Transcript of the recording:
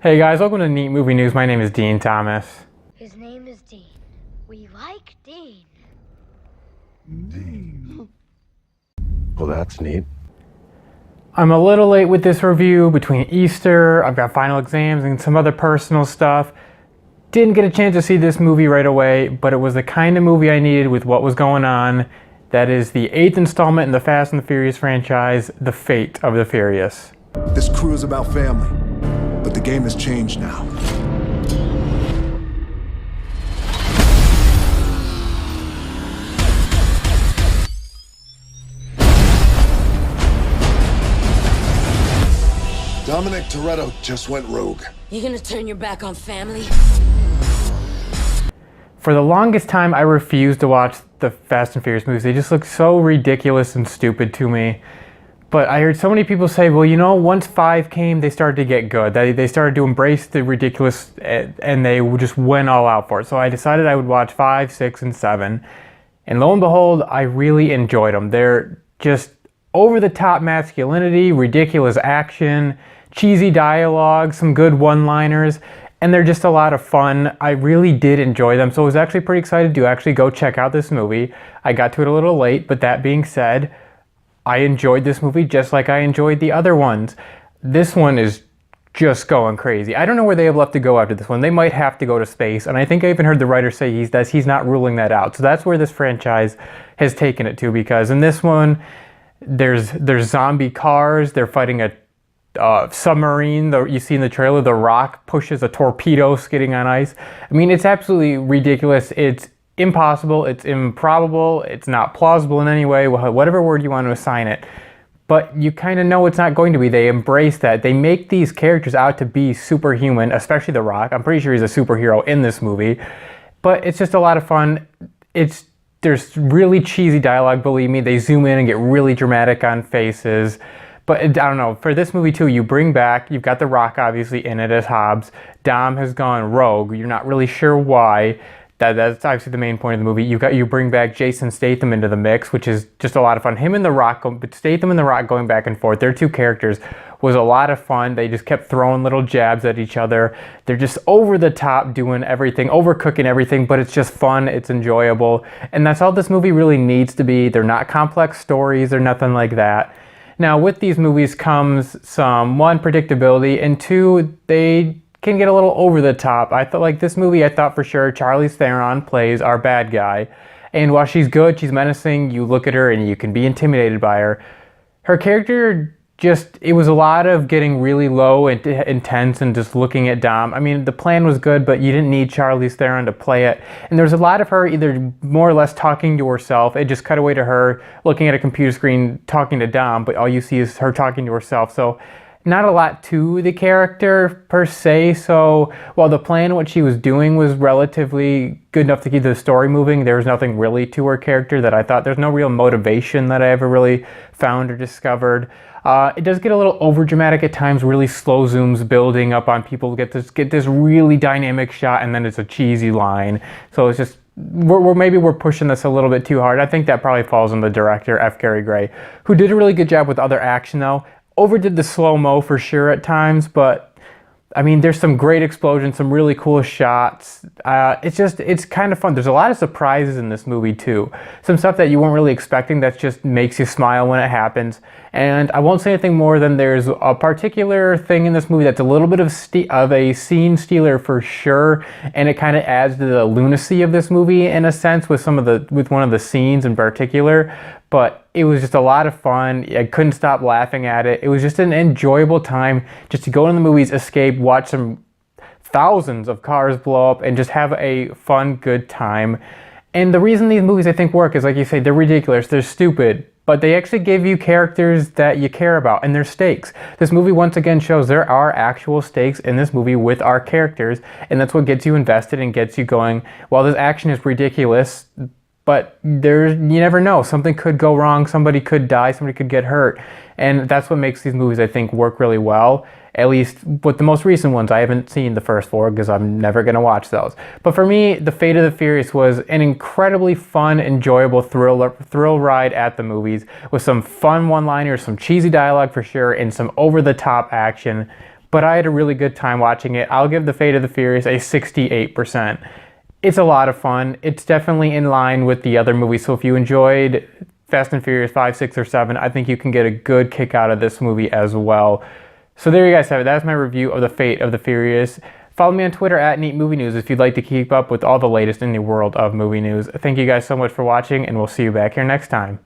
Hey guys, welcome to Neat Movie News. My name is Dean Thomas. His name is Dean. We like Dean. Dean. Well, that's neat. I'm a little late with this review between Easter, I've got final exams and some other personal stuff. Didn't get a chance to see this movie right away, but it was the kind of movie I needed with what was going on. That is the 8th installment in the Fast and the Furious franchise, The Fate of the Furious. This crew is about family, but the game has changed now. Dominic Toretto just went rogue. You gonna turn your back on family? For the longest time, I refused to watch the Fast and Furious movies. They just look so ridiculous and stupid to me. But I heard so many people say, well, you know, once 5 came, they started to get good. They started to embrace the ridiculous and they just went all out for it. So I decided I would watch 5, 6, and 7. And lo and behold, I really enjoyed them. They're just over-the-top masculinity, ridiculous action, cheesy dialogue, some good one-liners, and they're just a lot of fun. I really did enjoy them, so I was actually pretty excited to actually go check out this movie. I got to it a little late, but that being said, I enjoyed this movie just like I enjoyed the other ones. This one is just going crazy. I don't know where they have left to go after this one. They might have to go to space, and I think I even heard the writer say he's not ruling that out. So that's where this franchise has taken it to, because in this one, there's zombie cars, they're fighting a submarine. You see in the trailer, The Rock pushes a torpedo skidding on ice. I mean, it's absolutely ridiculous. It's impossible, it's improbable, it's not plausible in any way, whatever word you want to assign it. But you kind of know it's not going to be. They embrace that. They make these characters out to be superhuman, especially The Rock. I'm pretty sure he's a superhero in this movie. But it's just a lot of fun. There's really cheesy dialogue, believe me. They zoom in and get really dramatic on faces. But I don't know, for this movie too, you've got The Rock obviously in it as Hobbs. Dom has gone rogue. You're not really sure why. That's obviously the main point of the movie. You bring back Jason Statham into the mix, which is just a lot of fun. Him and The Rock, Statham and The Rock going back and forth, their two characters was a lot of fun. They just kept throwing little jabs at each other. They're just over the top doing everything, overcooking everything, but it's just fun, it's enjoyable. And that's all this movie really needs to be. They're not complex stories or nothing like that. Now with these movies comes some, one, predictability, and two, they can get a little over the top. I thought, like this movie, I thought for sure Charlize Theron plays our bad guy. And while she's good, she's menacing, you look at her and you can be intimidated by her. Her character it was a lot of getting really low and intense and just looking at Dom. I mean, the plan was good, but you didn't need Charlize Theron to play it. And there's a lot of her either more or less talking to herself. It just cut away to her looking at a computer screen talking to Dom, but all you see is her talking to herself. So not a lot to the character per se. So while the plan, what she was doing was relatively good enough to keep the story moving, there was nothing really to her character that I thought, there's no real motivation that I ever really found or discovered. It does get a little over dramatic at times, really slow zooms building up on people, get this really dynamic shot, and then it's a cheesy line. So it's just, maybe we're pushing this a little bit too hard. I think that probably falls on the director, F. Gary Gray, who did a really good job with other action though. Overdid the slow-mo for sure at times, but I mean, there's some great explosions, some really cool shots. It's kind of fun. There's a lot of surprises in this movie too. Some stuff that you weren't really expecting that just makes you smile when it happens. And I won't say anything more than there's a particular thing in this movie that's a little bit of a scene stealer for sure, and it kind of adds to the lunacy of this movie in a sense with one of the scenes in particular. But it was just a lot of fun. I couldn't stop laughing at it. It was just an enjoyable time just to go into the movies, escape, watch some thousands of cars blow up, and just have a fun, good time. And the reason these movies I think work is, like you say, they're ridiculous, they're stupid, but they actually give you characters that you care about, and there's stakes. This movie once again shows there are actual stakes in this movie with our characters, and that's what gets you invested and gets you going. While this action is ridiculous, but you never know. Something could go wrong, somebody could die, somebody could get hurt. And that's what makes these movies, I think, work really well. At least with the most recent ones. I haven't seen the first 4 because I'm never going to watch those. But for me, The Fate of the Furious was an incredibly fun, enjoyable thrill ride at the movies with some fun one-liners, some cheesy dialogue for sure, and some over-the-top action. but I had a really good time watching it. I'll give The Fate of the Furious a 68%. It's a lot of fun. It's definitely in line with the other movies, so if you enjoyed Fast and Furious 5, 6, or 7, I think you can get a good kick out of this movie as well. So there you guys have it. That's my review of The Fate of the Furious. Follow me on Twitter at NeatMovieNews if you'd like to keep up with all the latest in the world of movie news. Thank you guys so much for watching, and we'll see you back here next time.